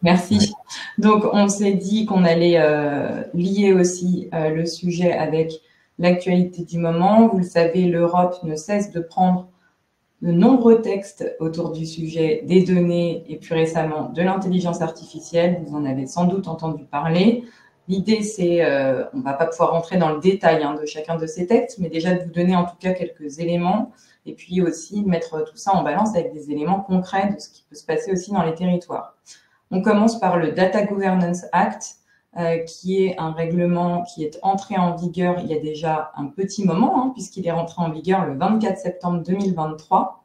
Merci. Donc, on s'est dit qu'on allait lier aussi le sujet avec l'actualité du moment. Vous le savez, l'Europe ne cesse de prendre de nombreux textes autour du sujet des données et plus récemment de l'intelligence artificielle. Vous en avez sans doute entendu parler. L'idée, c'est, on ne va pas pouvoir rentrer dans le détail de chacun de ces textes, mais déjà de vous donner en tout cas quelques éléments et puis aussi de mettre tout ça en balance avec des éléments concrets de ce qui peut se passer aussi dans les territoires. On commence par le Data Governance Act, qui est un règlement qui est entré en vigueur il y a déjà un petit moment, puisqu'il est rentré en vigueur le 24 septembre 2023.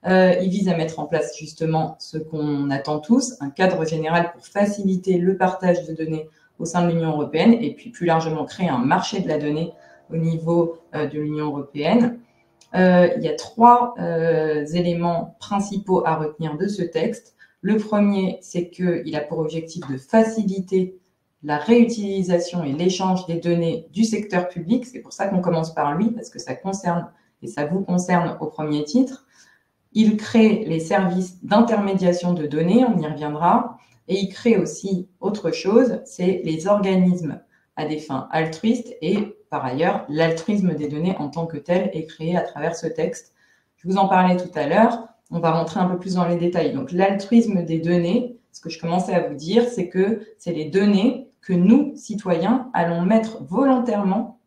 Il vise à mettre en place justement ce qu'on attend tous, un cadre général pour faciliter le partage de données au sein de l'Union européenne et puis plus largement créer un marché de la donnée au niveau de l'Union européenne. Il y a trois éléments principaux à retenir de ce texte. Le premier, c'est qu'il a pour objectif de faciliter la réutilisation et l'échange des données du secteur public. C'est pour ça qu'on commence par lui, parce que ça concerne et ça vous concerne au premier titre. Il crée les services d'intermédiation de données, on y reviendra, et il crée aussi autre chose, c'est les organismes à des fins altruistes et par ailleurs, l'altruisme des données en tant que tel est créé à travers ce texte. Je vous en parlais tout à l'heure, on va rentrer un peu plus dans les détails. Donc l'altruisme des données, ce que je commençais à vous dire, c'est que c'est les données que nous, citoyens, allons mettre volontairement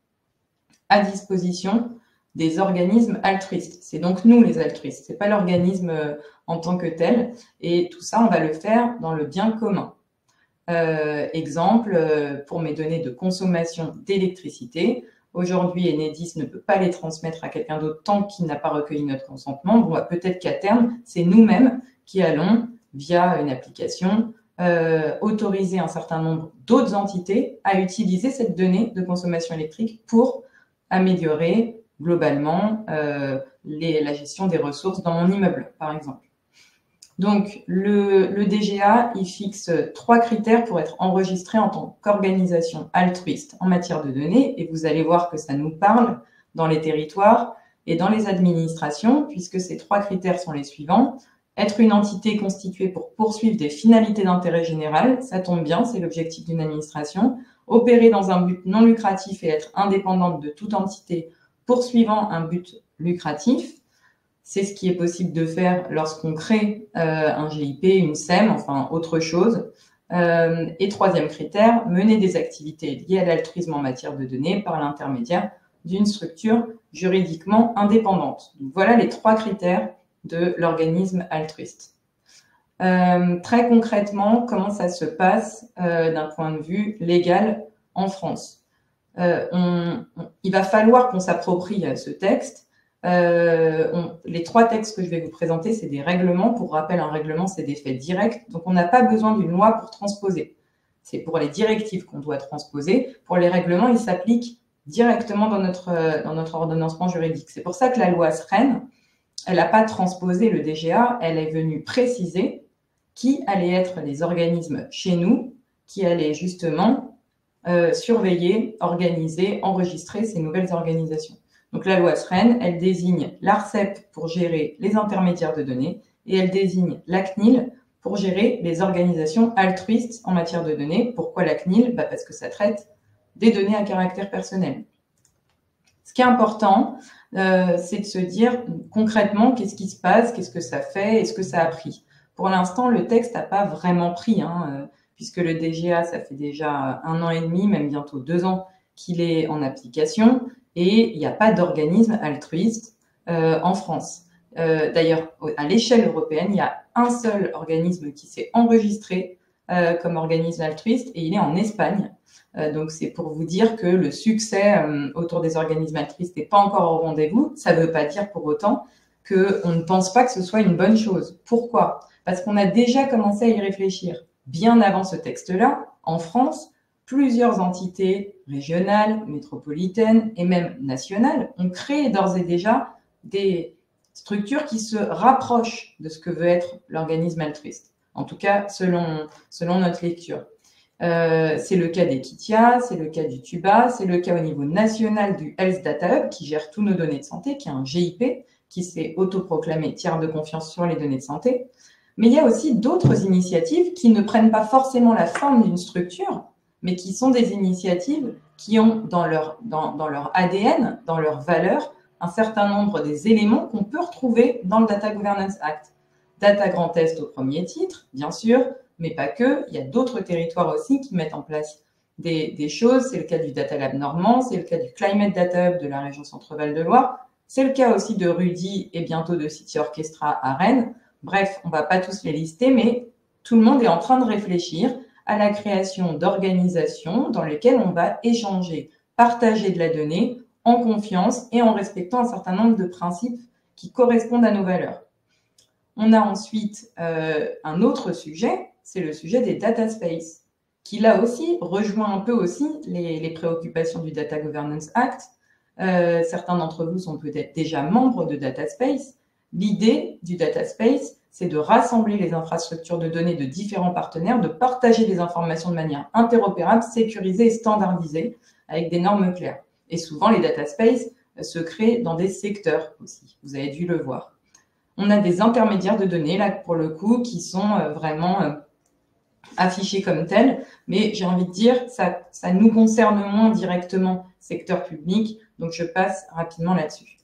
à disposition des organismes altruistes. C'est donc nous les altruistes, c'est pas l'organisme en tant que tel. Et tout ça, on va le faire dans le bien commun. Exemple, pour mes données de consommation d'électricité, aujourd'hui, Enedis ne peut pas les transmettre à quelqu'un d'autre tant qu'il n'a pas recueilli notre consentement. Bon, peut-être qu'à terme, c'est nous-mêmes qui allons, via une application, autoriser un certain nombre d'autres entités à utiliser cette donnée de consommation électrique pour améliorer globalement la gestion des ressources dans mon immeuble, par exemple. Donc, le DGA, il fixe 3 critères pour être enregistré en tant qu'organisation altruiste en matière de données. Et vous allez voir que ça nous parle dans les territoires et dans les administrations, puisque ces 3 critères sont les suivants. Être une entité constituée pour poursuivre des finalités d'intérêt général, ça tombe bien, c'est l'objectif d'une administration. Opérer dans un but non lucratif et être indépendante de toute entité poursuivant un but lucratif. C'est ce qui est possible de faire lorsqu'on crée un GIP, une SEM, enfin autre chose. Et troisième critère, mener des activités liées à l'altruisme en matière de données par l'intermédiaire d'une structure juridiquement indépendante. Donc, voilà les 3 critères de l'organisme altruiste. Très concrètement, comment ça se passe d'un point de vue légal en France? Il va falloir qu'on s'approprie ce texte. Les 3 textes que je vais vous présenter, c'est des règlements. Pour rappel, un règlement, c'est des faits directs. Donc, on n'a pas besoin d'une loi pour transposer. C'est pour les directives qu'on doit transposer. Pour les règlements, ils s'appliquent directement dans notre ordonnancement juridique. C'est pour ça que la loi SREN, elle n'a pas transposé le DGA, elle est venue préciser qui allaient être les organismes chez nous, qui allaient justement surveiller, organiser, enregistrer ces nouvelles organisations. Donc la loi SREN, elle désigne l'ARCEP pour gérer les intermédiaires de données et elle désigne la CNIL pour gérer les organisations altruistes en matière de données. Pourquoi la CNIL? Parce que ça traite des données à caractère personnel. Ce qui est important, c'est de se dire concrètement qu'est-ce qui se passe, qu'est-ce que ça fait, est-ce que ça a pris. Pour l'instant, le texte n'a pas vraiment pris, puisque le DGA, ça fait déjà 1 an et demi, même bientôt 2 ans qu'il est en application. Et il n'y a pas d'organisme altruiste en France. D'ailleurs, à l'échelle européenne, il y a un seul organisme qui s'est enregistré comme organisme altruiste et il est en Espagne. Donc, c'est pour vous dire que le succès autour des organismes altruistes n'est pas encore au rendez-vous. Ça ne veut pas dire pour autant qu'on ne pense pas que ce soit une bonne chose. Pourquoi? Parce qu'on a déjà commencé à y réfléchir. Bien avant ce texte-là, en France, plusieurs entités régionales, métropolitaines et même nationales ont créé d'ores et déjà des structures qui se rapprochent de ce que veut être l'organisme altruiste. En tout cas, selon notre lecture. C'est le cas d'Equitia, c'est le cas du TUBA, c'est le cas au niveau national du Health Data Hub qui gère tous nos données de santé, qui est un GIP qui s'est autoproclamé tiers de confiance sur les données de santé. Mais il y a aussi d'autres initiatives qui ne prennent pas forcément la forme d'une structure, mais qui sont des initiatives qui ont dans leur ADN, dans leurs valeurs, un certain nombre des éléments qu'on peut retrouver dans le Data Governance Act. Data Grand Est au premier titre, bien sûr, mais pas que. Il y a d'autres territoires aussi qui mettent en place des choses. C'est le cas du Data Lab normand, c'est le cas du Climate Data Hub de la région Centre-Val de Loire, c'est le cas aussi de Rudy et bientôt de City Orchestra à Rennes. Bref, on ne va pas tous les lister, mais tout le monde est en train de réfléchir à la création d'organisations dans lesquelles on va échanger, partager de la donnée en confiance et en respectant un certain nombre de principes qui correspondent à nos valeurs. On a ensuite un autre sujet, c'est le sujet des data space, qui là aussi rejoint un peu aussi les préoccupations du Data Governance Act. Certains d'entre vous sont peut-être déjà membres de data space. L'idée du data space, c'est de rassembler les infrastructures de données de différents partenaires, de partager les informations de manière interopérable, sécurisée et standardisée, avec des normes claires. Et souvent, les data space se créent dans des secteurs aussi. Vous avez dû le voir. On a des intermédiaires de données, là, pour le coup, qui sont vraiment affichés comme tels. Mais j'ai envie de dire, ça nous concerne moins directement, secteur public. Donc, je passe rapidement là-dessus.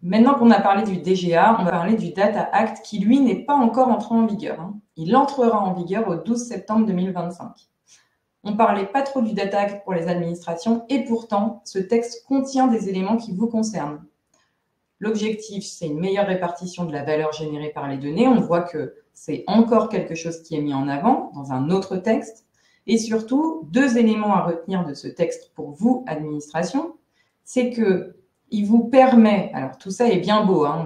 Maintenant qu'on a parlé du DGA, on va parler du Data Act qui, lui, n'est pas encore entré en vigueur. Il entrera en vigueur au 12 septembre 2025. On ne parlait pas trop du Data Act pour les administrations et pourtant, ce texte contient des éléments qui vous concernent. L'objectif, c'est une meilleure répartition de la valeur générée par les données. On voit que c'est encore quelque chose qui est mis en avant dans un autre texte. Et surtout, deux éléments à retenir de ce texte pour vous, administration, c'est que il vous permet, alors tout ça est bien beau, hein,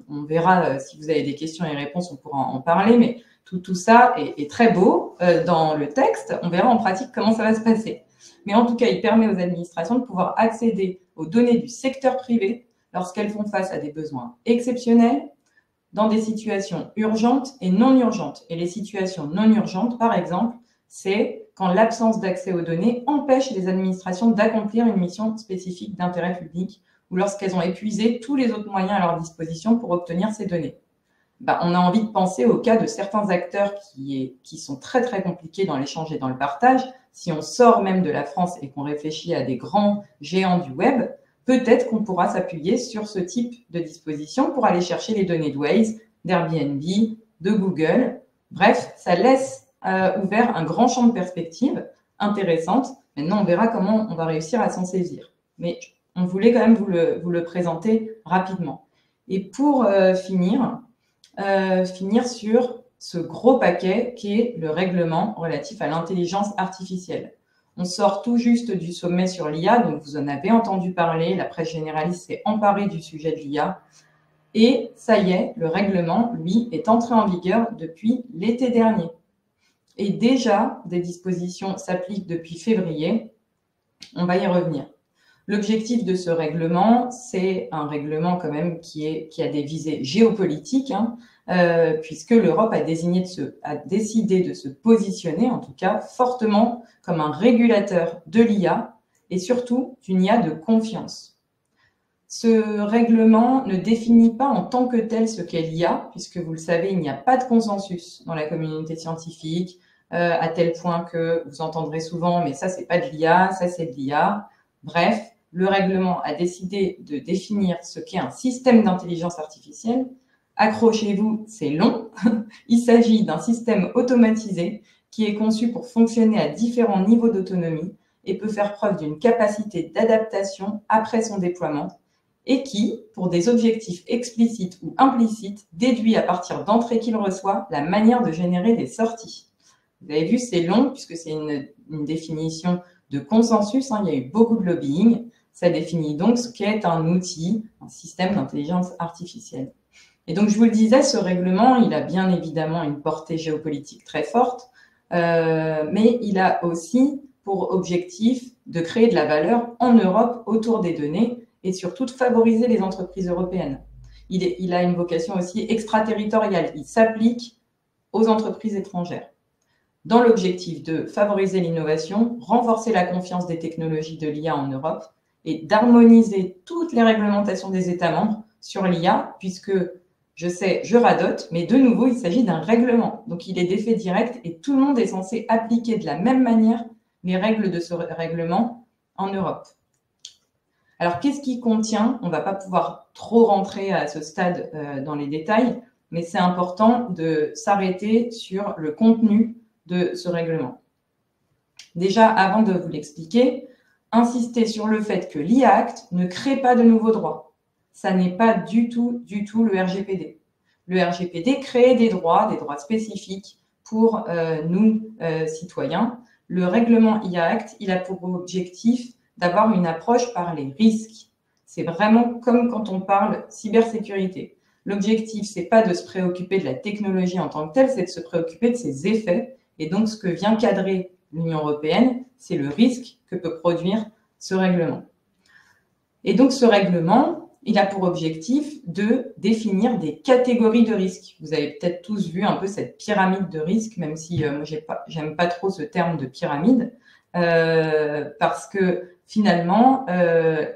on verra si vous avez des questions et réponses, on pourra en parler, mais tout ça est très beau dans le texte. On verra en pratique comment ça va se passer. Mais en tout cas, il permet aux administrations de pouvoir accéder aux données du secteur privé lorsqu'elles font face à des besoins exceptionnels, dans des situations urgentes et non urgentes. Et les situations non urgentes, par exemple, c'est quand l'absence d'accès aux données empêche les administrations d'accomplir une mission spécifique d'intérêt public ou lorsqu'elles ont épuisé tous les autres moyens à leur disposition pour obtenir ces données. On a envie de penser au cas de certains acteurs qui sont très très compliqués dans l'échange et dans le partage. Si on sort même de la France et qu'on réfléchit à des grands géants du web, peut-être qu'on pourra s'appuyer sur ce type de disposition pour aller chercher les données de Waze, d'Airbnb, de Google. Bref, ça laisse ouvert un grand champ de perspectives intéressantes. Maintenant, on verra comment on va réussir à s'en saisir. Mais on voulait quand même vous le présenter rapidement. Et pour finir sur ce gros paquet qui est le règlement relatif à l'intelligence artificielle. On sort tout juste du sommet sur l'IA, donc vous en avez entendu parler, la presse généraliste s'est emparée du sujet de l'IA. Et ça y est, le règlement, lui, est entré en vigueur depuis l'été dernier. Et déjà, des dispositions s'appliquent depuis février. On va y revenir. L'objectif de ce règlement, c'est un règlement quand même qui a des visées géopolitiques, puisque l'Europe a décidé de se positionner, en tout cas fortement, comme un régulateur de l'IA et surtout d'une IA de confiance. Ce règlement ne définit pas en tant que tel ce qu'est l'IA, puisque vous le savez, il n'y a pas de consensus dans la communauté scientifique, à tel point que vous entendrez souvent, mais ça, c'est pas de l'IA, ça, c'est de l'IA. Bref, le règlement a décidé de définir ce qu'est un système d'intelligence artificielle. Accrochez-vous, c'est long. Il s'agit d'un système automatisé qui est conçu pour fonctionner à différents niveaux d'autonomie et peut faire preuve d'une capacité d'adaptation après son déploiement et qui, pour des objectifs explicites ou implicites, déduit à partir d'entrées qu'il reçoit la manière de générer des sorties. Vous avez vu, c'est long puisque c'est une définition de consensus. Il y a eu beaucoup de lobbying. Ça définit donc ce qu'est un outil, un système d'intelligence artificielle. Et donc, je vous le disais, ce règlement, il a bien évidemment une portée géopolitique très forte, mais il a aussi pour objectif de créer de la valeur en Europe autour des données et surtout de favoriser les entreprises européennes. Il a une vocation aussi extraterritoriale. Il s'applique aux entreprises étrangères. Dans l'objectif de favoriser l'innovation, renforcer la confiance des technologies de l'IA en Europe et d'harmoniser toutes les réglementations des États membres sur l'IA, puisque Je sais, je radote, mais de nouveau, il s'agit d'un règlement. Donc, il est d'effet direct et tout le monde est censé appliquer de la même manière les règles de ce règlement en Europe. Alors, qu'est-ce qu'il contient? On ne va pas pouvoir trop rentrer à ce stade dans les détails, mais c'est important de s'arrêter sur le contenu de ce règlement. Déjà, avant de vous l'expliquer, insister sur le fait que l'IA Act ne crée pas de nouveaux droits. Ça n'est pas du tout le RGPD. Le RGPD crée des droits spécifiques pour nous, citoyens. Le règlement IA Act, il a pour objectif d'avoir une approche par les risques. C'est vraiment comme quand on parle cybersécurité. L'objectif, c'est pas de se préoccuper de la technologie en tant que telle, c'est de se préoccuper de ses effets. Et donc, ce que vient cadrer l'Union européenne, c'est le risque que peut produire ce règlement. Et donc, ce règlement, il a pour objectif de définir des catégories de risques. Vous avez peut-être tous vu un peu cette pyramide de risques, même si moi, j'aime pas trop ce terme de pyramide, parce que finalement,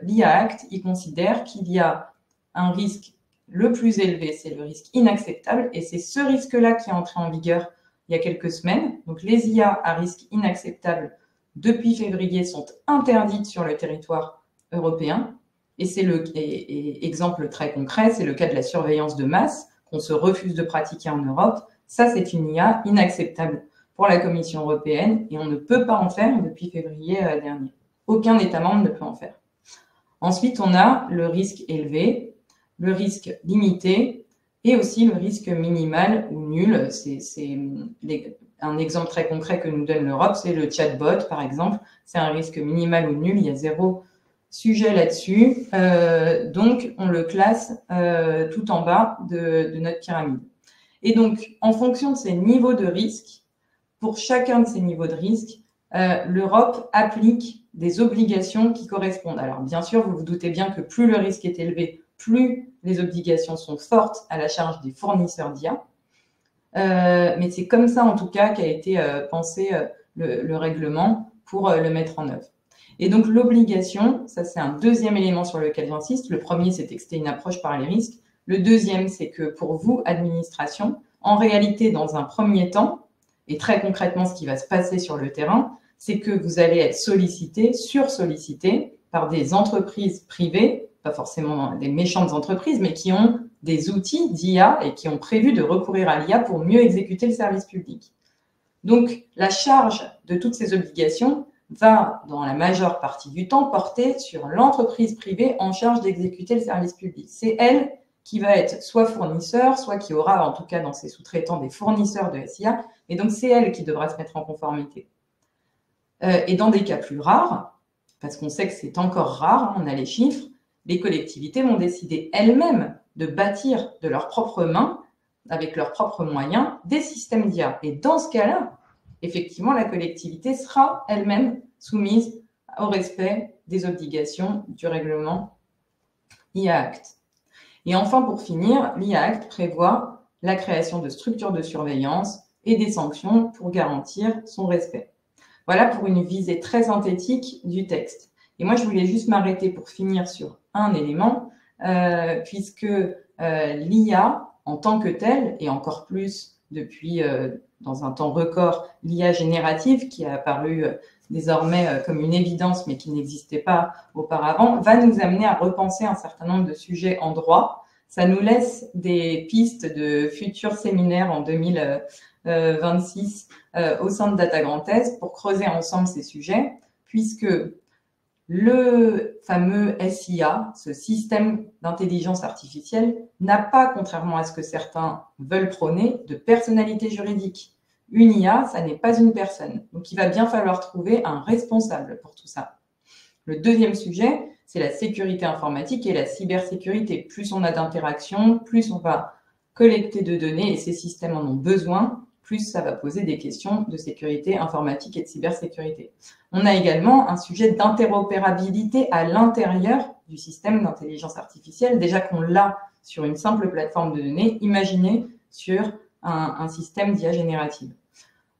l'IA Act, il considère qu'il y a un risque le plus élevé, c'est le risque inacceptable, et c'est ce risque-là qui est entré en vigueur il y a quelques semaines. Donc, les IA à risque inacceptable, depuis février, sont interdites sur le territoire européen. Et c'est exemple très concret, c'est le cas de la surveillance de masse qu'on se refuse de pratiquer en Europe. Ça, c'est une IA inacceptable pour la Commission européenne et on ne peut pas en faire depuis février dernier. Aucun État membre ne peut en faire. Ensuite, on a le risque élevé, le risque limité et aussi le risque minimal ou nul. C'est un exemple très concret que nous donne l'Europe, c'est le chatbot, par exemple. C'est un risque minimal ou nul, il y a 0 sujet là-dessus. Donc, on le classe tout en bas de notre pyramide. Et donc, en fonction de ces niveaux de risque, pour chacun de ces niveaux de risque, l'Europe applique des obligations qui correspondent. Alors, bien sûr, vous vous doutez bien que plus le risque est élevé, plus les obligations sont fortes à la charge des fournisseurs d'IA. Mais c'est comme ça, en tout cas, qu'a été pensé le règlement pour le mettre en œuvre. Et donc, l'obligation, ça, c'est un deuxième élément sur lequel j'insiste. Le premier, c'était que c'était une approche par les risques. Le deuxième, c'est que pour vous, administration, en réalité, dans un premier temps, et très concrètement, ce qui va se passer sur le terrain, c'est que vous allez être sollicité, sursollicité par des entreprises privées, pas forcément des méchantes entreprises, mais qui ont des outils d'IA et qui ont prévu de recourir à l'IA pour mieux exécuter le service public. Donc, la charge de toutes ces obligations va, dans la majeure partie du temps, porter sur l'entreprise privée en charge d'exécuter le service public. C'est elle qui va être soit fournisseur, soit qui aura, en tout cas dans ses sous-traitants, des fournisseurs de SIA, et donc c'est elle qui devra se mettre en conformité. Et dans des cas plus rares, parce qu'on sait que c'est encore rare, on a les chiffres, les collectivités vont décider elles-mêmes de bâtir de leurs propres mains, avec leurs propres moyens, des systèmes d'IA. Et dans ce cas-là, effectivement, la collectivité sera elle-même soumise au respect des obligations du règlement IA Act. Et enfin, pour finir, l'IA Act prévoit la création de structures de surveillance et des sanctions pour garantir son respect. Voilà pour une visée très synthétique du texte. Et moi, je voulais juste m'arrêter pour finir sur un élément, puisque l'IA, en tant que telle, et encore plus depuis, dans un temps record, l'IA générative, qui a apparu désormais comme une évidence, mais qui n'existait pas auparavant, va nous amener à repenser un certain nombre de sujets en droit. Ça nous laisse des pistes de futurs séminaires en 2026 au sein de Data Grand Est pour creuser ensemble ces sujets, puisque le fameux SIA, ce système d'intelligence artificielle, n'a pas, contrairement à ce que certains veulent prôner, de personnalité juridique. Une IA, ça n'est pas une personne. Donc, il va bien falloir trouver un responsable pour tout ça. Le deuxième sujet, c'est la sécurité informatique et la cybersécurité. Plus on a d'interactions, plus on va collecter de données et ces systèmes en ont besoin, plus ça va poser des questions de sécurité informatique et de cybersécurité. On a également un sujet d'interopérabilité à l'intérieur du système d'intelligence artificielle. Déjà qu'on l'a sur une simple plateforme de données, imaginez sur un système d'IA générative.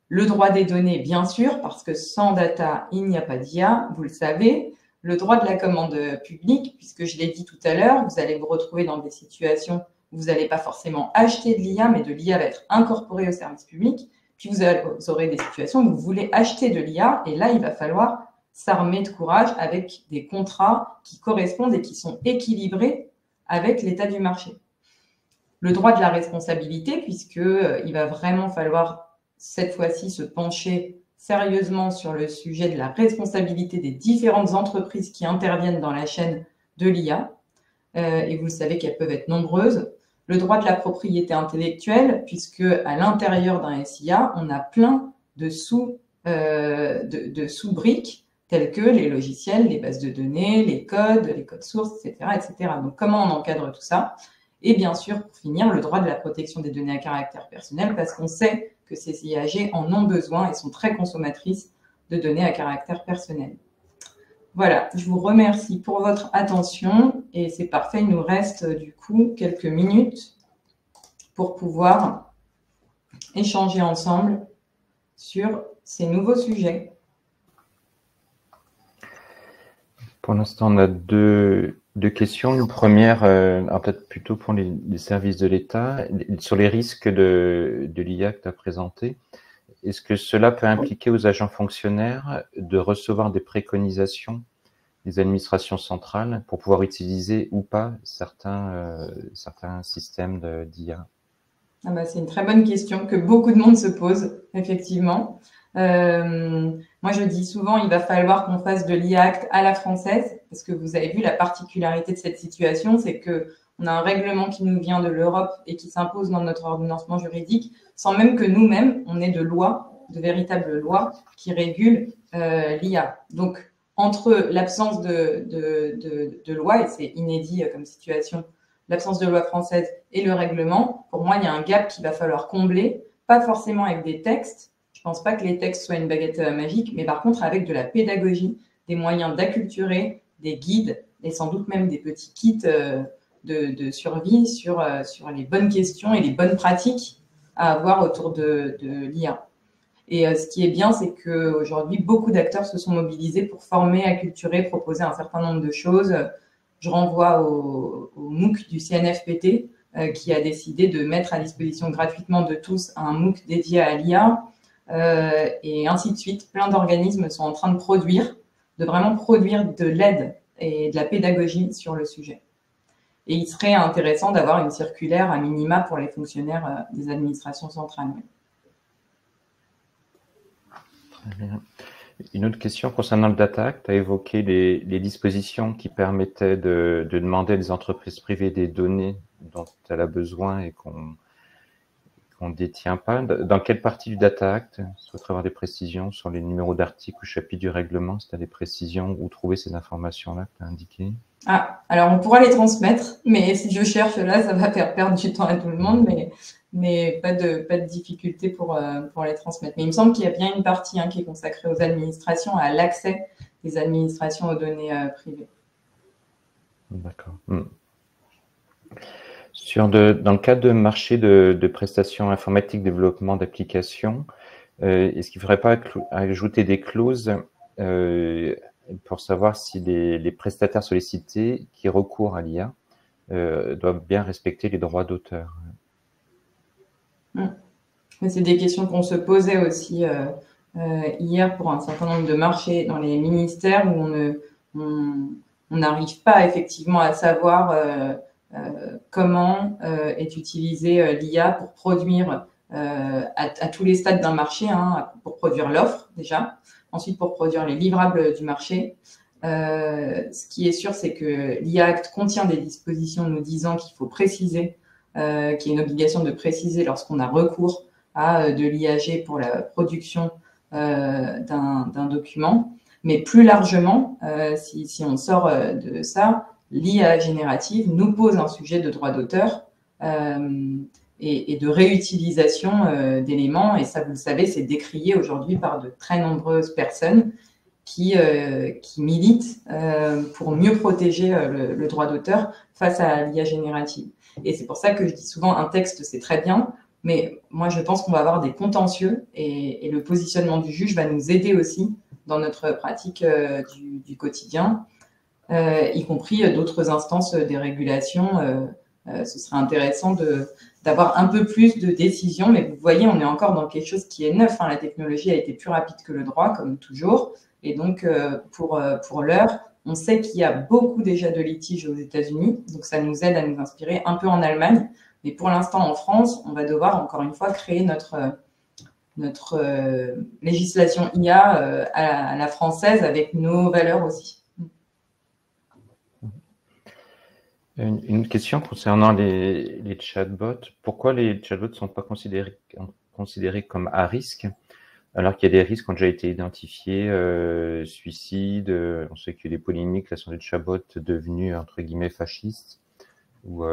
Le droit des données, bien sûr, parce que sans data, il n'y a pas d'IA, vous le savez. Le droit de la commande publique, puisque je l'ai dit tout à l'heure, vous allez vous retrouver dans des situations vous n'allez pas forcément acheter de l'IA, mais de l'IA va être incorporée au service public. Puis vous aurez des situations où vous voulez acheter de l'IA, et là, il va falloir s'armer de courage avec des contrats qui correspondent et qui sont équilibrés avec l'état du marché. Le droit de la responsabilité, puisqu'il va vraiment falloir cette fois-ci se pencher sérieusement sur le sujet de la responsabilité des différentes entreprises qui interviennent dans la chaîne de l'IA. Et vous le savez qu'elles peuvent être nombreuses. Le droit de la propriété intellectuelle, puisque à l'intérieur d'un SIA, on a plein de sous-briques telles que les logiciels, les bases de données, les codes sources, etc., etc. Donc, comment on encadre tout ça? Et bien sûr, pour finir, le droit de la protection des données à caractère personnel, parce qu'on sait que ces IAG en ont besoin et sont très consommatrices de données à caractère personnel. Voilà, je vous remercie pour votre attention et c'est parfait, il nous reste du coup quelques minutes pour pouvoir échanger ensemble sur ces nouveaux sujets. Pour l'instant, on a deux questions. Une première, peut-être plutôt pour les services de l'État, sur les risques de l'IA que tu as présenté. Est-ce que cela peut impliquer aux agents fonctionnaires de recevoir des préconisations des administrations centrales pour pouvoir utiliser ou pas certains systèmes d'IA? C'est une très bonne question que beaucoup de monde se pose, effectivement. Moi, je dis souvent, il va falloir qu'on fasse de l'IA Act à la française, parce que vous avez vu la particularité de cette situation, c'est que on a un règlement qui nous vient de l'Europe et qui s'impose dans notre ordonnancement juridique, sans même que nous-mêmes, on ait de véritables lois qui régulent l'IA. Donc, entre l'absence de loi, et c'est inédit comme situation, l'absence de loi française et le règlement, pour moi, il y a un gap qu'il va falloir combler, pas forcément avec des textes. Je pense pas que les textes soient une baguette magique, mais par contre avec de la pédagogie, des moyens d'acculturer, des guides et sans doute même des petits kits de survie sur les bonnes questions et les bonnes pratiques à avoir autour de l'IA. Et ce qui est bien, c'est qu'aujourd'hui, beaucoup d'acteurs se sont mobilisés pour former, acculturer, proposer un certain nombre de choses. Je renvoie au MOOC du CNFPT qui a décidé de mettre à disposition gratuitement de tous un MOOC dédié à l'IA et ainsi de suite. Plein d'organismes sont en train de vraiment produire de l'aide et de la pédagogie sur le sujet. Et il serait intéressant d'avoir une circulaire à minima pour les fonctionnaires des administrations centrales. Très bien. Une autre question concernant le Data Act. Tu as évoqué les dispositions qui permettaient de demander à des entreprises privées des données dont elle a besoin et qu'on ne détient pas. Dans quelle partie du Data Act tu souhaiterais avoir des précisions sur les numéros d'articles ou chapitres du règlement, si tu as des précisions, où trouver ces informations-là que tu as indiquées? Alors on pourra les transmettre, mais si je cherche là, ça va faire perdre du temps à tout le monde, mais pas de difficulté pour les transmettre. Mais il me semble qu'il y a bien une partie qui est consacrée aux administrations, à l'accès des administrations aux données privées. D'accord. Dans le cadre de marché de prestations informatiques, développement d'applications, est-ce qu'il ne faudrait pas ajouter des clauses pour savoir si les prestataires sollicités qui recourent à l'IA doivent bien respecter les droits d'auteur? C'est des questions qu'on se posait aussi hier pour un certain nombre de marchés dans les ministères où on n'arrive pas effectivement à savoir comment est utilisée l'IA pour produire à tous les stades d'un marché, pour produire l'offre déjà, ensuite pour produire les livrables du marché. Ce qui est sûr, c'est que l'IA Act contient des dispositions nous disant qu'il faut préciser, qu'il y a une obligation de préciser lorsqu'on a recours à de l'IAG pour la production d'un document. Mais plus largement, si on sort de ça, l'IA générative nous pose un sujet de droit d'auteur et de réutilisation d'éléments. Et ça, vous le savez, c'est décrié aujourd'hui par de très nombreuses personnes qui militent pour mieux protéger le droit d'auteur face à l'IA générative. Et c'est pour ça que je dis souvent un texte, c'est très bien, mais moi, je pense qu'on va avoir des contentieux et le positionnement du juge va nous aider aussi dans notre pratique du quotidien, y compris d'autres instances des régulations ce serait intéressant d'avoir un peu plus de décisions. Mais vous voyez, on est encore dans quelque chose qui est neuf. Hein. La technologie a été plus rapide que le droit, comme toujours. Et donc, pour l'heure, on sait qu'il y a beaucoup déjà de litiges aux États-Unis. Donc, ça nous aide à nous inspirer un peu en Allemagne. Mais pour l'instant, en France, on va devoir, encore une fois, créer notre législation IA à la française avec nos valeurs aussi. Une question concernant les chatbots. Pourquoi les chatbots ne sont pas considérés comme à risque, alors qu'il y a des risques qui ont déjà été identifiés, suicide, on sait qu'il y a des polémiques, la santé de chatbots devenue entre guillemets fasciste, ou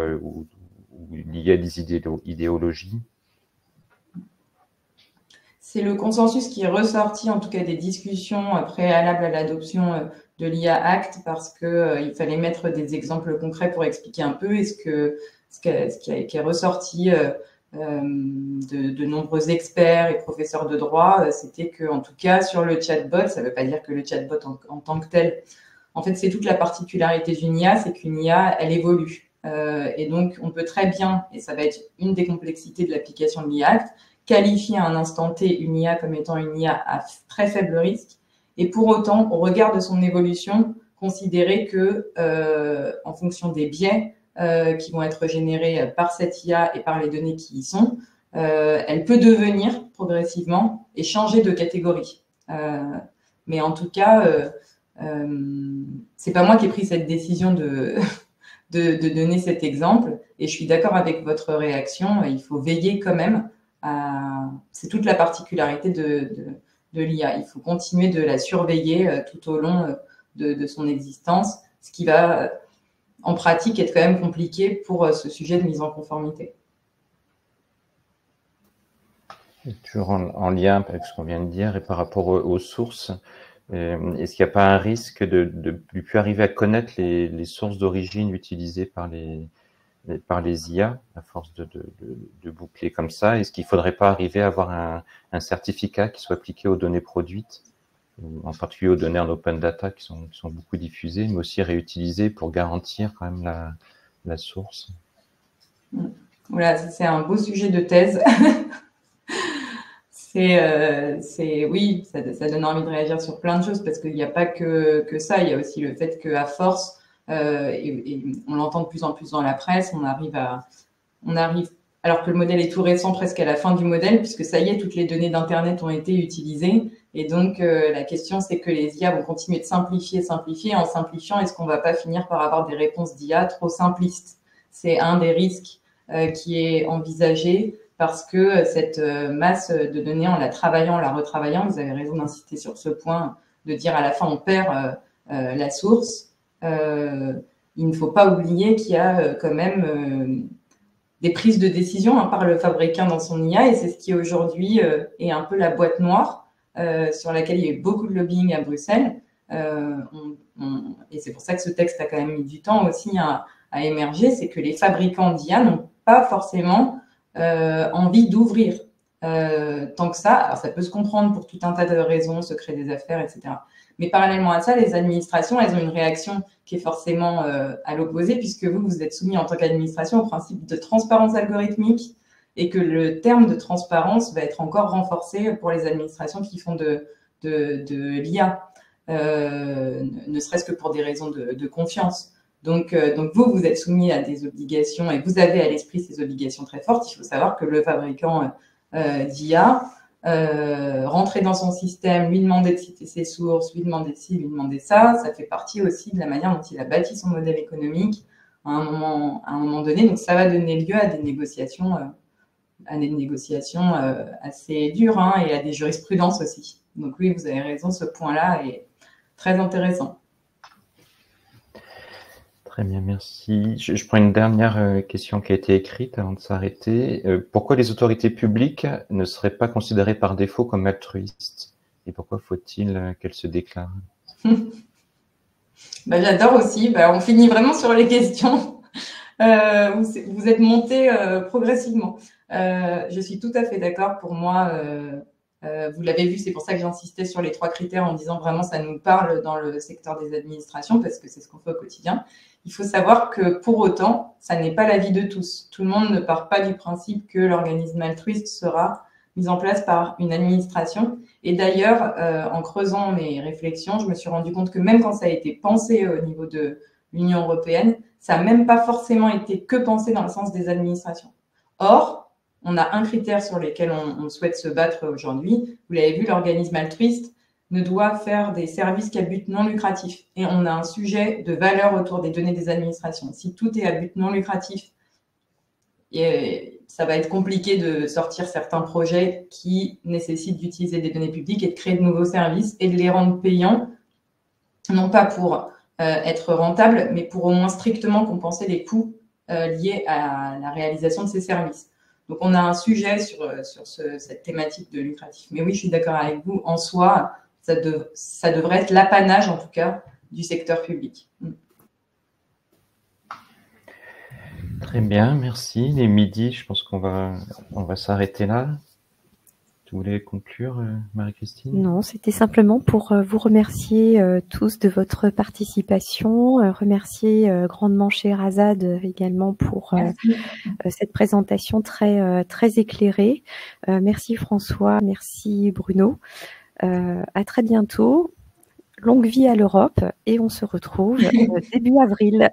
liée à des idéologies. C'est le consensus qui est ressorti, en tout cas des discussions préalables à l'adoption de l'IA Act, parce qu'il fallait mettre des exemples concrets pour expliquer un peu. Et ce qui est ressorti de nombreux experts et professeurs de droit, c'était que, en tout cas, sur le chatbot, ça ne veut pas dire que le chatbot en tant que tel, en fait, c'est toute la particularité d'une IA, c'est qu'une IA, elle évolue. Et donc, on peut très bien, et ça va être une des complexités de l'application de l'IA Act, qualifier à un instant T une IA comme étant une IA à très faible risque, et pour autant, au regard de son évolution, considérer que, en fonction des biais qui vont être générés par cette IA et par les données qui y sont, elle peut devenir progressivement et changer de catégorie. Mais en tout cas, c'est pas moi qui ai pris cette décision de donner cet exemple, et je suis d'accord avec votre réaction. Il faut veiller quand même. C'est toute la particularité de l'IA. Il faut continuer de la surveiller tout au long de son existence, ce qui va, en pratique, être quand même compliqué pour ce sujet de mise en conformité. Toujours en lien avec ce qu'on vient de dire et par rapport aux sources, est-ce qu'il n'y a pas un risque de ne plus arriver à connaître les sources d'origine utilisées par les IA, à force de boucler comme ça? Est-ce qu'il ne faudrait pas arriver à avoir un certificat qui soit appliqué aux données produites, en particulier aux données en open data qui sont beaucoup diffusées, mais aussi réutilisées pour garantir quand même la source? Voilà, c'est un beau sujet de thèse. Oui, ça donne envie de réagir sur plein de choses, parce qu'il n'y a pas que ça. Il y a aussi le fait qu'à force, et on l'entend de plus en plus dans la presse, on arrive, alors que le modèle est tout récent, presque à la fin du modèle, puisque ça y est, toutes les données d'Internet ont été utilisées. Et donc, la question, c'est que les IA vont continuer de simplifier. En simplifiant, est-ce qu'on ne va pas finir par avoir des réponses d'IA trop simplistes? C'est un des risques qui est envisagé, parce que cette masse de données, en la travaillant, en la retravaillant, vous avez raison d'insister sur ce point, de dire à la fin, on perd la source. Il ne faut pas oublier qu'il y a quand même des prises de décision par le fabricant dans son IA, et c'est ce qui aujourd'hui est un peu la boîte noire sur laquelle il y a eu beaucoup de lobbying à Bruxelles. Et c'est pour ça que ce texte a quand même mis du temps aussi à émerger, c'est que les fabricants d'IA n'ont pas forcément envie d'ouvrir tant que ça. Alors, ça peut se comprendre pour tout un tas de raisons, secret des affaires, etc. Mais parallèlement à ça, les administrations, elles ont une réaction qui est forcément à l'opposé, puisque vous êtes soumis en tant qu'administration au principe de transparence algorithmique, et que le terme de transparence va être encore renforcé pour les administrations qui font de l'IA, ne serait-ce que pour des raisons de confiance. Donc vous êtes soumis à des obligations, et vous avez à l'esprit ces obligations très fortes. Il faut savoir que le fabricant d'IA, rentrer dans son système, lui demander de citer ses sources, lui demander ci, lui demander ça, ça fait partie aussi de la manière dont il a bâti son modèle économique à un moment donné. Donc ça va donner lieu à des négociations assez dures, et à des jurisprudences aussi. Donc oui, vous avez raison, ce point-là est très intéressant. Très bien, merci. Je prends une dernière question qui a été écrite avant de s'arrêter. Pourquoi les autorités publiques ne seraient pas considérées par défaut comme altruistes? Et pourquoi faut-il qu'elles se déclarent? J'adore aussi. On finit vraiment sur les questions. Vous êtes monté progressivement. Je suis tout à fait d'accord. Pour moi, Vous l'avez vu, c'est pour ça que j'insistais sur les 3 critères en disant vraiment ça nous parle dans le secteur des administrations parce que c'est ce qu'on fait au quotidien. Il faut savoir que pour autant, ça n'est pas l'avis de tous. Tout le monde ne part pas du principe que l'organisme altruiste sera mis en place par une administration. Et d'ailleurs, en creusant mes réflexions, je me suis rendu compte que même quand ça a été pensé au niveau de l'Union européenne, ça n'a même pas forcément été que pensé dans le sens des administrations. Or, on a un critère sur lequel on souhaite se battre aujourd'hui. Vous l'avez vu, l'organisme altruiste ne doit faire des services qu'à but non lucratif. Et on a un sujet de valeur autour des données des administrations. Si tout est à but non lucratif, ça va être compliqué de sortir certains projets qui nécessitent d'utiliser des données publiques et de créer de nouveaux services et de les rendre payants, non pas pour être rentables, mais pour au moins strictement compenser les coûts liés à la réalisation de ces services. Donc, on a un sujet sur cette thématique de lucratif. Mais oui, je suis d'accord avec vous. En soi, ça devrait être l'apanage, en tout cas, du secteur public. Très bien, merci. Il est midi, je pense qu'on va s'arrêter là. Tu voulais conclure, Marie-Christine? Non, c'était simplement pour vous remercier tous de votre participation, remercier grandement Scheherazade également pour cette présentation très éclairée. Merci François, merci Bruno. À très bientôt. Longue vie à l'Europe et on se retrouve début avril.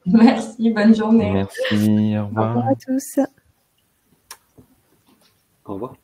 Merci, bonne journée. Merci, au revoir. Au revoir à tous. Au revoir.